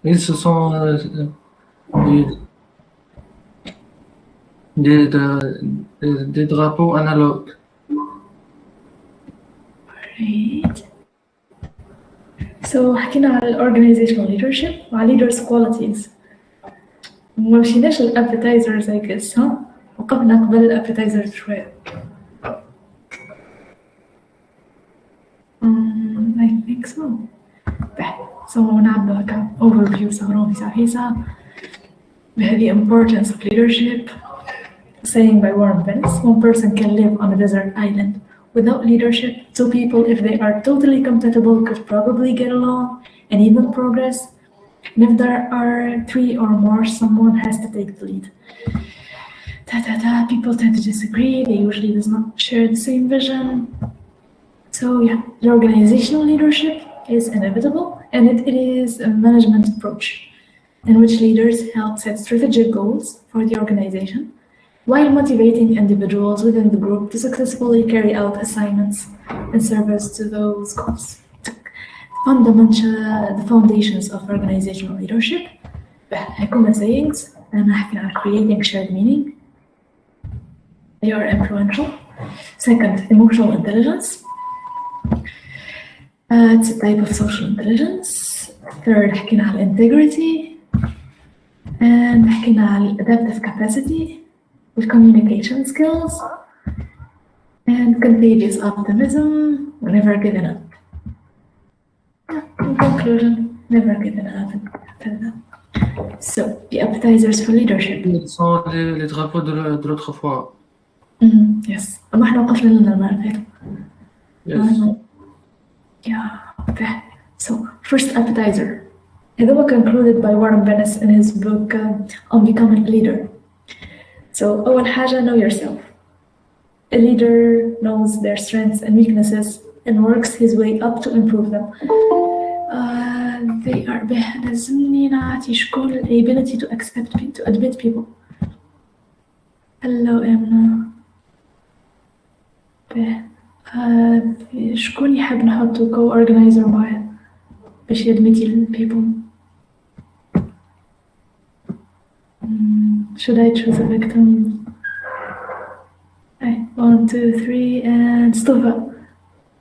Et ce sont des, des drapeaux analogues. Great. So حكينا على organizational leadership وعلى leaders qualities. ما مشيناش appetizers I guess ها؟ وقفنا قبل appetizers شوية. I think so. So نعمل هكا overview صغرون في the importance of leadership. Saying by Warren Buffett, one person can live on a desert island. Without leadership, two people, if they are totally compatible, could probably get along and even progress. And if there are three or more, someone has to take the lead. People tend to disagree. They usually do not share the same vision. So yeah, the organizational leadership is inevitable, and it is a management approach in which leaders help set strategic goals for the organization, while motivating individuals within the group to successfully carry out assignments in service to those goals. The foundations of organizational leadership. هيكون sayings أنا أحكي عن creating shared meaning. They are influential. Second, emotional intelligence. It's a type of social intelligence. Third, حكينا عن integrity. And حكينا عن adaptive capacity. With communication skills and contagious optimism, never giving up. In conclusion, never giving up. So, the appetizers for leadership. Ce sont les drapeaux de l'autre fois. Yes. أما إحنا وقفنا لنا المرة اللي فاتت. Yes. Yeah. So, first appetizer. It was concluded by Warren Buffett in his book on becoming a leader. So, أول حاجة, know yourself. A leader knows their strengths and weaknesses and works his way up to improve them. They are لازمني نعطي شكون the ability to admit people. Hello, Emma. شكون يحب نحطو co-organizer معايا باش يدمتي people. Should I choose a victim? Okay, 1, 2, 3, and Stofa.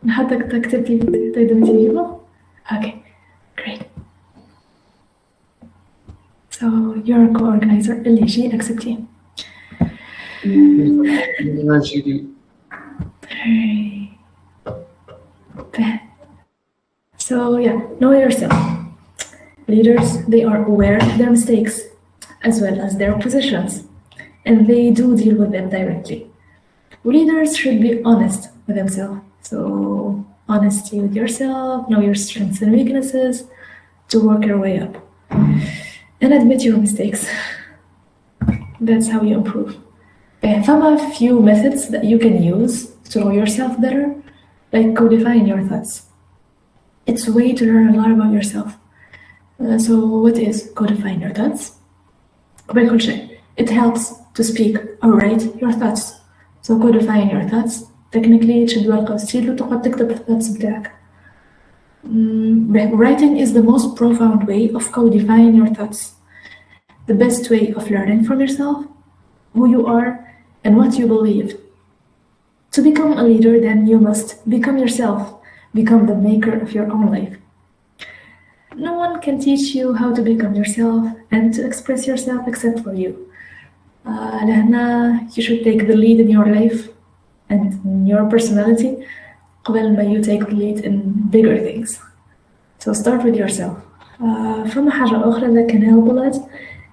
نحطك تكتبتي تدمتي people? Okay, great. So you're a co-organizer. اللي شي acceptee. So yeah, know yourself. Leaders, they are aware of their mistakes as well as their positions, and they do deal with them directly. Leaders should be honest with themselves. So honesty with yourself, know your strengths and weaknesses to work your way up. And admit your mistakes. That's how you improve. Some a few methods that you can use to know yourself better, like codifying your thoughts. It's a way to learn a lot about yourself. So what is codifying your thoughts? It helps to speak or write your thoughts. So codifying your thoughts, technically تشد ورقة وستيل وتقعد تكتب الثoughts بتاعك. Writing is the most profound way of codifying your thoughts. The best way of learning from yourself, who you are, and what you believe. To become a leader, then you must become yourself, become the maker of your own life. No one can teach you how to become yourself and to express yourself except for you. لهنا you should take the lead in your life and in your personality قبل ما you take the lead in bigger things. So start with yourself. فما حاجة أخرى that can help a lot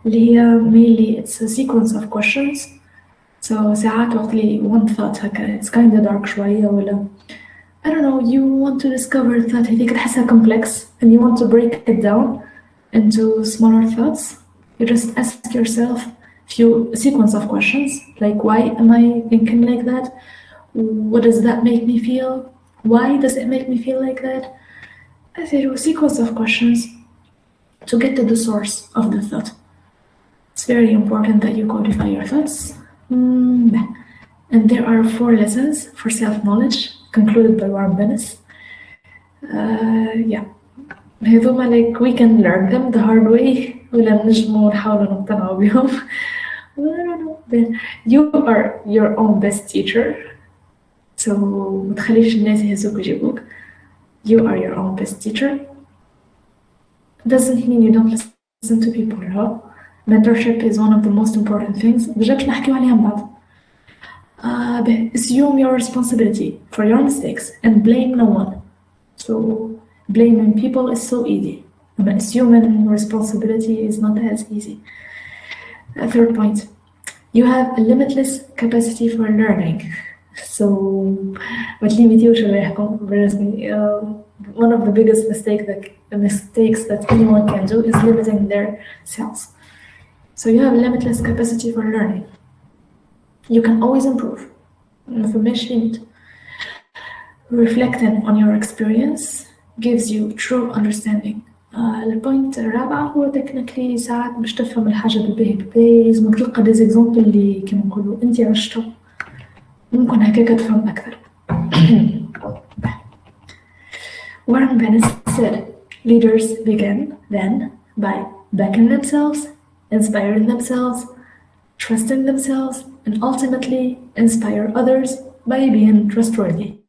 اللي هي mainly it's a sequence of questions. So ساعات وقت لي one thought هكا it's kind of dark شوية ولا I don't know, you want to discover a thought هذيك تحسها complex and you want to break it down into smaller thoughts. You just ask yourself few sequence of questions like why am I thinking like that? What does that make me feel? Why does it make me feel like that? I say a sequence of questions to get to the source of the thought. It's very important that you codify your thoughts. And there are 4 lessons for self-knowledge concluded by Warren Buffett. هذوما like we can learn them the hard way ولا نجمو نحاولوا نقتنعوا بهم. I don't know. You are your own best teacher. So ما تخليش الناس يهزوك ويجيبوك. You are your own best teacher. Doesn't mean you don't listen to people. No? Mentorship is one of the most important things. ديجا باش نحكيو عليهم بعد. Assume your responsibility for your mistakes and blame no one. So blaming people is so easy. But assuming responsibility is not as easy. Third point, you have a limitless capacity for learning. So ما تليميتيوش رواحكم. One of the biggest mistakes that anyone can do is limiting their selves. So you have a limitless capacity for learning. You can always improve. Information. Reflecting on your experience gives you true understanding. البوينت الرابع هو technically ساعات باش تفهم الحاجة بالباهي لازمك تلقى des examples اللي كما نقولوا انت عشتهم ممكن هكاك تفهم أكثر. Warren Bennis said, leaders begin then by backing themselves, inspiring themselves, trusting themselves, and ultimately inspire others by being trustworthy.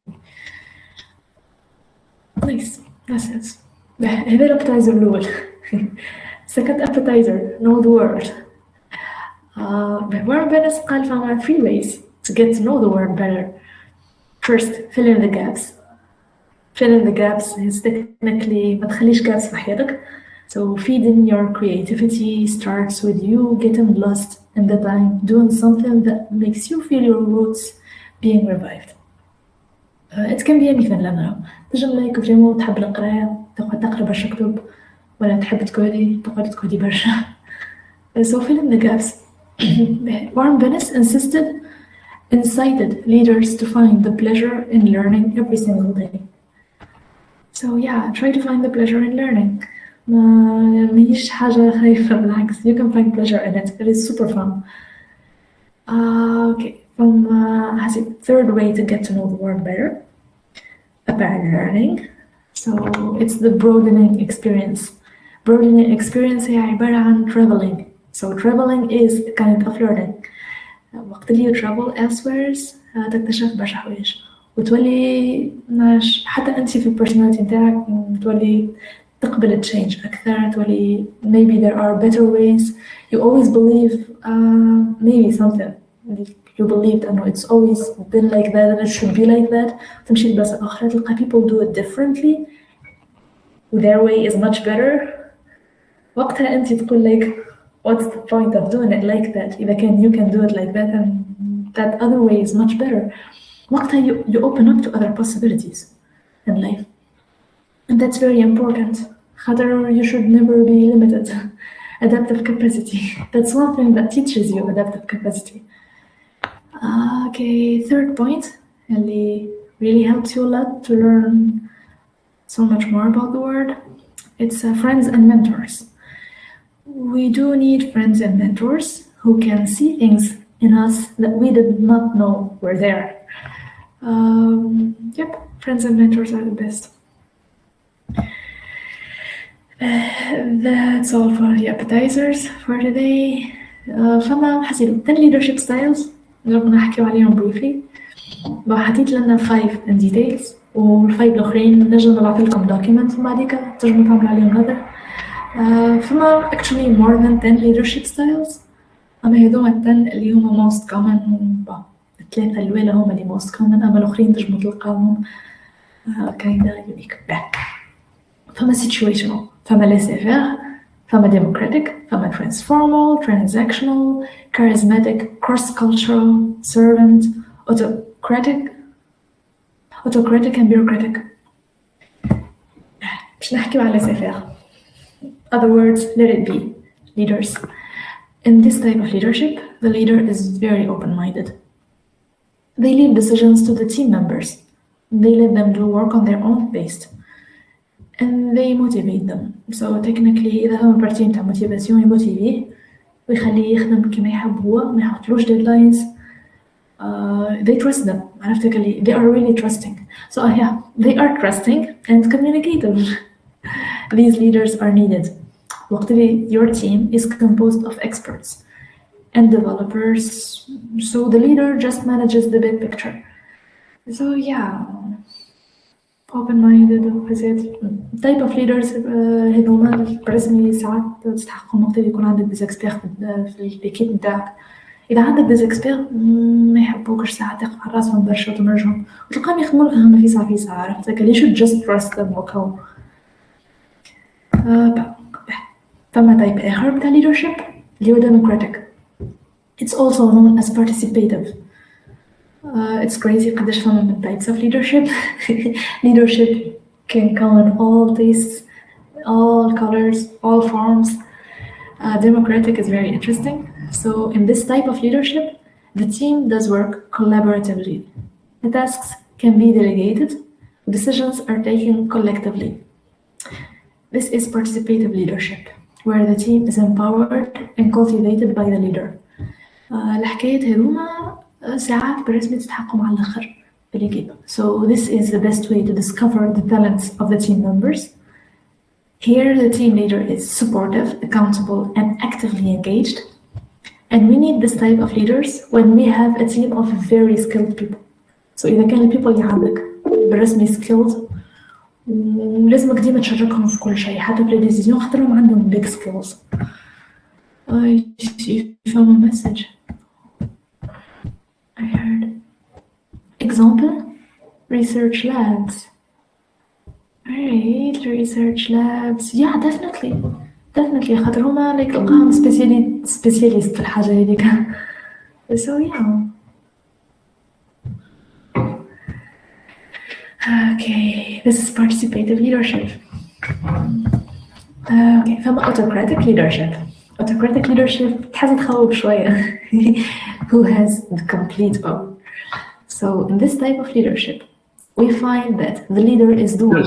Nice, that's it. هذا الابتايزر الأول. Second appetizer, know the word. Warren Bennis قال فما 3 ways to get to know the word better. First, fill in the gaps. Fill in the gaps is technically ما تخليش gaps في حياتك. So feeding your creativity starts with you getting lost in the time, doing something that makes you feel your roots being revived. It can be anything لنا. تجم لايك فريمون تحب القراية تقعد تقرا برشا كتب ولا تحب تكودي تقعد تكودي برشا. So fill in the gaps. Warren Bennis incited leaders to find the pleasure in learning every single day. So yeah, try to find the pleasure in learning. ماهيش حاجة خايفة بالعكس. You can find pleasure in it. It is super fun. Okay, from third way to get to know the word better about learning. So it's the broadening experience. Broadening experience هي عبارة عن traveling. So traveling is a kind of learning. وقت اللي you travel elsewhere تكتشف برشا حوايج وتولي حتى أنت في personality نتاعك تولي تقبل change أكثر تولي maybe there are better ways. You always believe maybe something you believed أنه it's always been like that and it should be like that. تمشي لبلاصة أخرى تلقى people do it differently. Their way is much better. وقتها أنت تقول like what's the point of doing it like that? إذا كان you can do it like that and that other way is much better. وقتها you open up to other possibilities in life. And that's very important. خاطر you should never be limited. Adaptive capacity. That's one thing that teaches you adaptive capacity. Okay, third point اللي really helps you a lot to learn so much more about the word. It's friends and mentors. We do need friends and mentors who can see things in us that we did not know were there. Yep, friends and mentors are the best. That's all for the appetizers for today. فما حسيت 10 leadership styles نجرب نحكيو عليهم briefly. حطيت لنا 5 in details وال5 الآخرين نجم نبعث لكم document وبعديك تجمعوا تعملوا عليهم هذا. فما actually more than 10 leadership styles. أما هذوما 10 اللي هما most common. الثلاثة الأولى هما اللي most common أما الآخرين تجمعوا تلقاهم kinda unique. فما situational فما laissez-faire فما democratic فما transformal, transactional, charismatic, cross-cultural, servant, autocratic and bureaucratic. باش نحكيو على laissez-faire. Other words, let it be. Leaders. In this type of leadership, the leader is very open-minded. They leave decisions to the team members. They let them do work on their own pace. And they motivate them. So technically, إذا هم بارتي متاع motivation يموتيفيه ويخليه يخدم كما يحب هو ما يحطلوش deadlines. They trust them. عرفتك اللي they are really trusting. So yeah, they are trusting and communicative. These leaders are needed. وقتها your team is composed of experts and developers, so the leader just manages the big picture. So yeah, open-minded opposite type of leaders هذوما برسمي ساعات تستحقوا نقطة يكون عندك ديزكسبير في الإيكيب نتاعك. إذا عندك ديزكسبير ما يحبوكش ساعات تقف على راسهم برشا وتمرجهم وتلقاهم يخدموا لك هم فيسا عرفت هكا. You should just trust them وكو. فما تايب آخر بتاع leadership اللي هو democratic. It's also known as participative. It's crazy قداش فما من types of leadership. Leadership can come in all tastes, all colors, all forms. Democratic is very interesting. So in this type of leadership, the team does work collaboratively. The tasks can be delegated. Decisions are taken collectively. This is participative leadership, where the team is empowered and cultivated by the leader. الحكايات هذوما ساعات برسمي تتحققوا مع الآخر بالإيكيب. So this is the best way to discover the talents of the team members. Here the team leader is supportive, accountable, and actively engaged. And we need this type of leaders when we have a team of very skilled people. So إذا كان people اللي عندك برسمي skilled لازمك ديما تشاركهم في كل شيء حتى في الديسيزيون خاطرهم عندهم big skills. I see from a message. I heard. Example, research labs. Alright, research labs. Yeah, definitely. خاطر هما like تلقاهم specialist في الحاجة هذيك. So yeah. Okay, this is participative leadership. Okay, فما autocratic leadership. Autocratic leadership تحس تخوف شوية. Who has the complete power. So in this type of leadership, we find that the leader is the one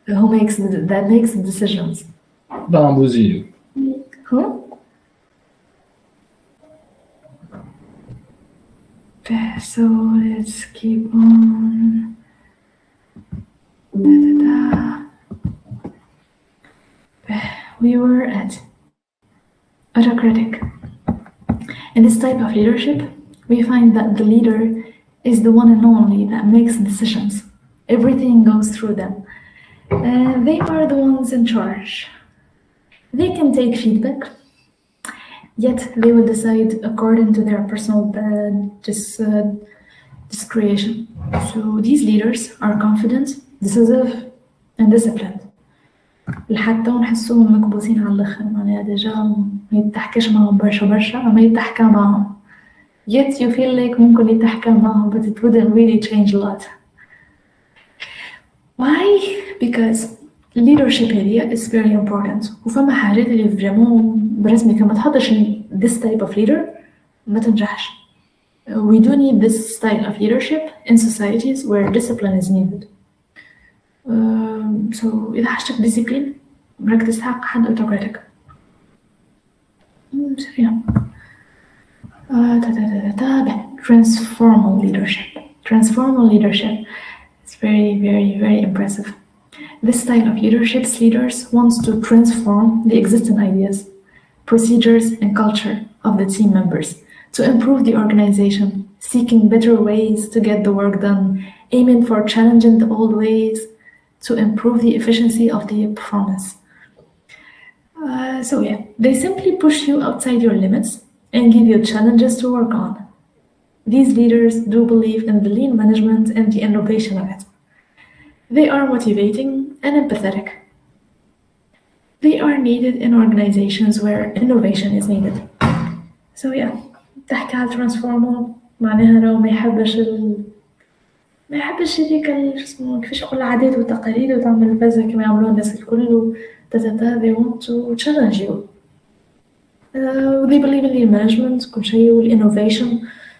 who makes the decisions. Who? So let's keep on. We were at autocratic. In this type of leadership, we find that the leader is the one and only that makes decisions. Everything goes through them. They are the ones in charge. They can take feedback, yet they will decide according to their personal discretion. So these leaders are confident, decisive, and disciplined. لحتى ونحسوهم مكبوسين على الآخر معناها ديجا ما يتحكاش معهم برشا أما يتحكى معهم. Yet you feel like ممكن يتحكى معهم but it wouldn't really change a lot. Why? Because leadership area is very important. وفما حاجات اللي vraiment برسمي كما تحطش this type of leader ما تنجحش. We do need this style of leadership in societies where discipline is needed. So إذا حاجتك discipline راك تستحق حد autocratic. Transformal leadership. Transformal leadership is very impressive. This style of leadership's leaders wants to transform the existing ideas, procedures, and culture of the team members to improve the organization, seeking better ways to get the work done, aiming for challenging the old ways to improve the efficiency of the performance. So yeah, they simply push you outside your limits and give you challenges to work on. These leaders do believe in the lean management and the innovation of it. They are motivating and empathetic. They are needed in organizations where innovation is needed. So yeah, تحكي على Transformal معناها راهو ما يحبش هذيك اسمه كيفاش نقول العادات والتقاليد وتعمل فازة كما يعملوها الناس الكل they want to challenge you. They believe in lean management كل شيء والinnovation.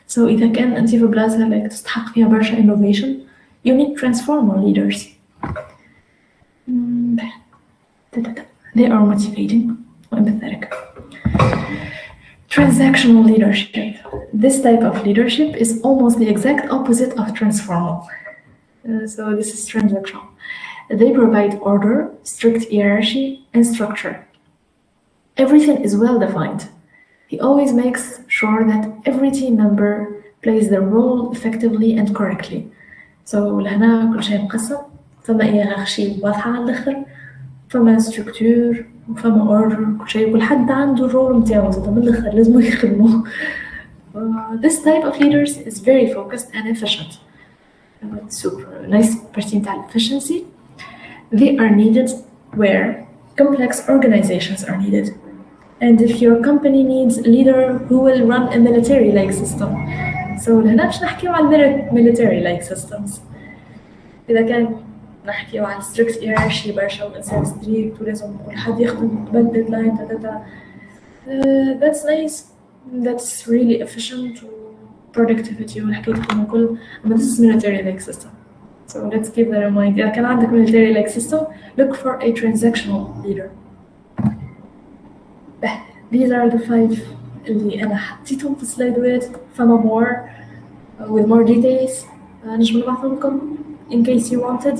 So إذا كان أنت في بلاصة like تستحق فيها برشا innovation, you need transformal leaders. They are motivating and empathetic. Transactional leadership. This type of leadership is almost the exact opposite of transformal. So this is transactional. They provide order, strict hierarchy, and structure. Everything is well defined. He always makes sure that every team member plays their role effectively and correctly. So لهنا كل شيء مقسم، فما hierarchy واضحة على الآخر، فما structure وفما order، كل شيء كل حد عنده الرول متاعو زاد من الآخر لازم يخدموا. This type of leaders is very focused and efficient. Super nice person تاع efficiency. They are needed where complex organizations are needed. And if your company needs a leader who will run a military-like system, so لهنا باش نحكيو على military-like systems. إذا كان نحكيو على strict hierarchy برشا وإنسان strict ولازم كل حد يخدم قبل deadline that's nice, that's really efficient productivity والحكاية كل but this is military-like system. So let's keep that in mind. إذا كان عندك military-like system, look for a transactional leader. These are the 5 اللي أنا حطيتهم في السلايدات. فما more with more details نجم نبعثهم لكم in case you wanted.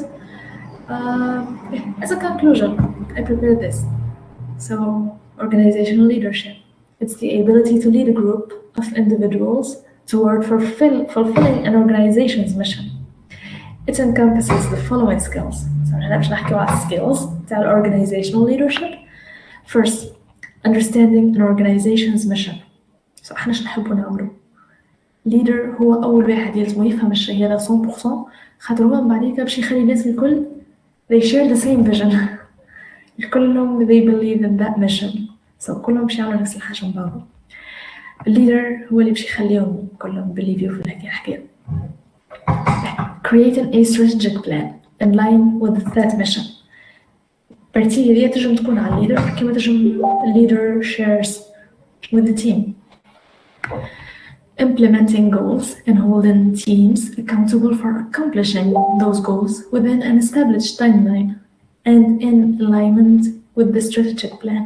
As a conclusion, I prepared this. So organizational leadership, it's the ability to lead a group of individuals toward fulfilling an organization's mission. It encompasses the following skills. So أنا باش نحكيو على skills تاع organizational leadership. First, understanding an organization's mission. So احنا شو نحبوا نعملو. Leader هو أول واحد يلزم يفهم الشيء هذا 100%، خاطر هو من بعديك باش يخلي الناس الكل they share the same vision. كلهم they believe in that mission. So كلهم باش يعملوا نفس الحاجة مع بعض. Leader هو اللي باش يخليهم كلهم believe في هذه الحكاية. Creating a strategic plan in line with that mission. بارتي هذه تجم تكون على leader كما تجم leader shares with the team. Implementing goals and holding teams accountable for accomplishing those goals within an established timeline and in alignment with the strategic plan.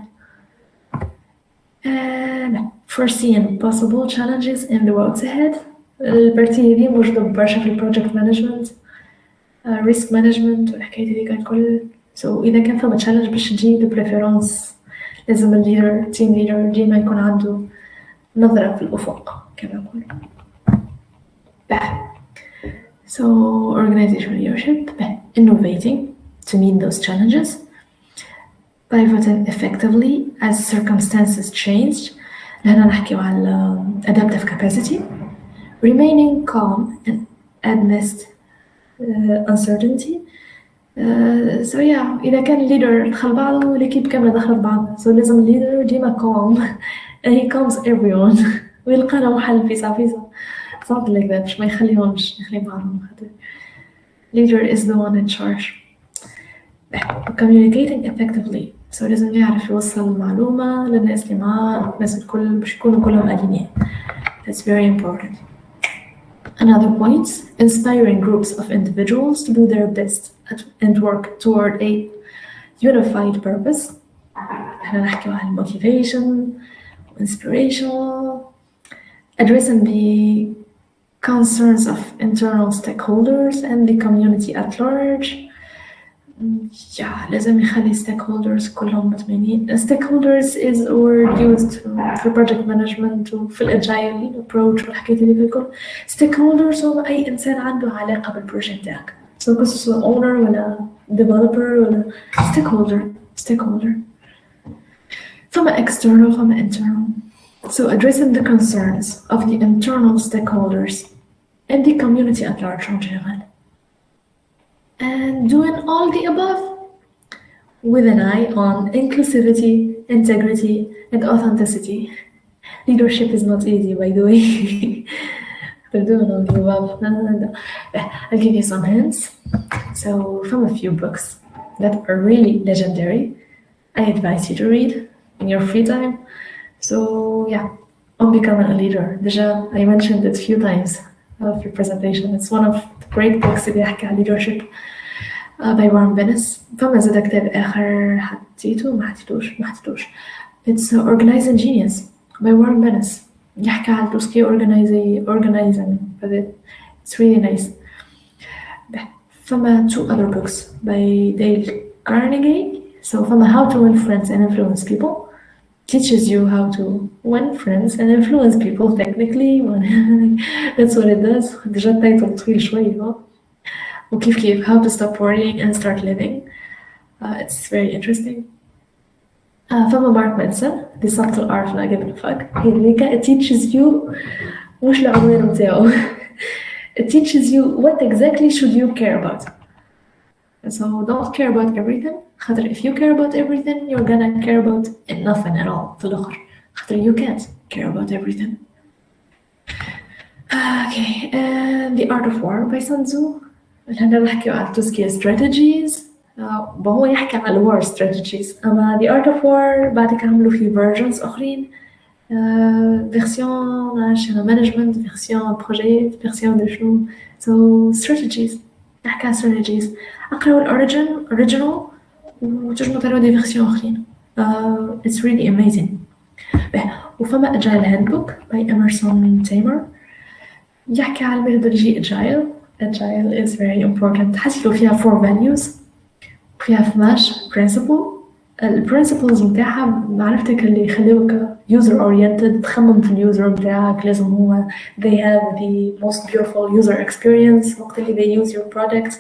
And foreseeing possible challenges in the roads ahead. البارتي هذه موجودة برشا في project management, risk management والحكاية هذه كان كل. So إذا كان فما challenge باش تجي the preference لازم الليدر team leader ديما يكون عنده نظرة في الأفق كما نقول. So organizational leadership, innovating to meet those challenges, pivoting effectively as circumstances changed. هنا نحكي على adaptive capacity, remaining calm and amidst uncertainty. So yeah, إذا كان الليدر دخل بعضه الكيب كاملة دخلت بعضها. So لازم الليدر ديما calm and he calms everyone. ويلقى له محل فيسا something like that باش ما يخليهمش يخلي بعضهم خاطر leader is the one in charge. Communicating effectively. So لازم يعرف يوصل المعلومة للناس اللي معاه، الناس الكل باش يكونوا كلهم ألينين. That's very important. Another point, inspiring groups of individuals to do their best and work toward a unified purpose. احنا نحكي عن motivation, inspirational, addressing the concerns of internal stakeholders and the community at large. لازم يخلي stakeholders كلهم مطمئنين. Stakeholders is a word used for project management وفي الagile approach والحكاية دي الكل. Stakeholders هم أي إنسان عنده علاقة بالبروجكت تاعك. So قصة owner ولا developer ولا stakeholder. فما external فما internal. So addressing the concerns of the internal stakeholders and the community at large in general. And doing all the above with an eye on inclusivity, integrity, and authenticity. Leadership is not easy, by the way. They're doing all the above. No. I'll give you some hints. So from a few books that are really legendary, I advise you to read in your free time. So yeah, on becoming a leader. Deja, I mentioned it a few times of your presentation. It's one of the great books اللي يحكي عن leadership by Warren Bennis. فما زاد كتاب آخر حطيته ما حطيتوش. It's Organizing Genius by Warren Bennis. يحكي عن توسكي organizing. It's really nice. فما two other books by Dale Carnegie. So فما How to Win Friends and Influence People. Teaches you how to win friends and influence people technically. That's what it does. déjà التايتل طويل شوي وكيف how to stop worrying and start living. It's very interesting. فما Mark Manson The Subtle Art of Not Giving a Fuck. It teaches you مش العنوان متاعو. It teaches you what exactly should you care about. So don't care about everything. خاطر if you care about everything, you're gonna care about nothing at all في الآخر. خاطر you can't care about everything. Okay, and The Art of War by Sun Tzu. هنا نحكيو على تزكية strategies. وهو يحكي على war strategies. أما The Art of War بعدك عملوا فيه versions آخرين. version national management, version projet, version de شنو. So strategies. نحكي على strategies. أقرأوا original وتجمعوا تروا دي version آخرين. It's really amazing. وفما Agile Handbook by Emerson Tamer. يحكي على الميثودولوجي Agile. Agile is very important. حسيتوا فيها 4 values. فيها 12 principle. البرنسبلز متاعها معرفتك اللي يخليوك user oriented تخمم في اليوزر متاعك لازم هو they have the most beautiful user experience وقت اللي they use your product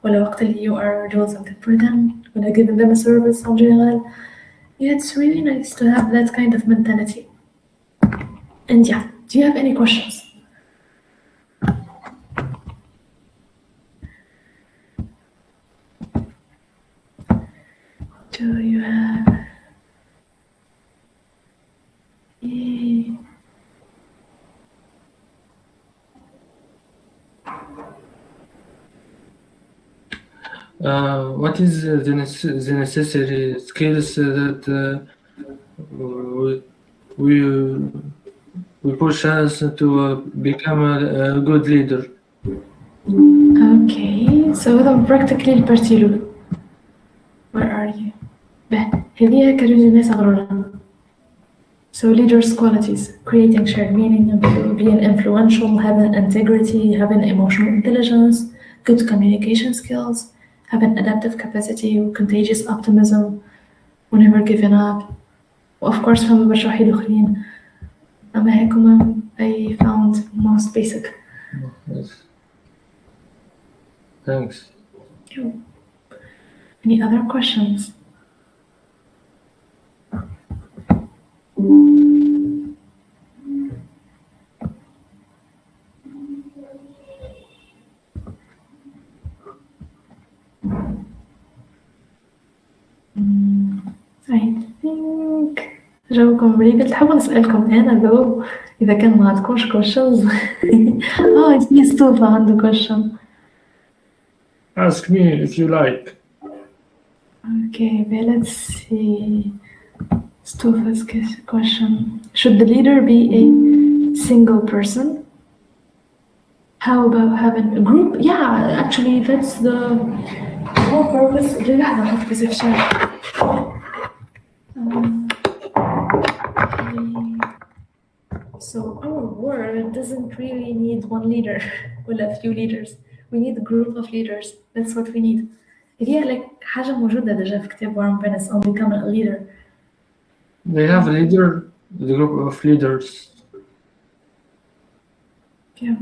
ولا وقت اللي you are doing something for them ولا giving them a service in general. Yeah, it's really nice to have that kind of mentality. And yeah, do you have any questions? Do you have What is the necessary skills that we push us to become a good leader? Okay, so them practically البرتيلو. Where are you? هذه كرجل صغرنا. So leaders' qualities: creating shared meaning, being influential, having integrity, having emotional intelligence, good communication skills, having adaptive capacity, contagious optimism, never giving up. Of course, فما برشا واحد آخرين. أما هيكما I found most basic. Yes. Thanks. Any other questions? I think جاوبكم بريد. تحبوا نسألكم أنا لو إذا كان ما عندكمش questions. I see Stufa عنده question. Ask me if you like. Okay, but let's see. Stufa's question: should the leader be a single person? How about having a group? Yeah, actually, that's the whole purpose. So our world doesn't really need one leader or a few leaders. We need a group of leaders. That's what we need. هي like حاجة موجودة ديجا في كتاب Warren Bennis on becoming a leader. They have a leader, the group of leaders. Yeah.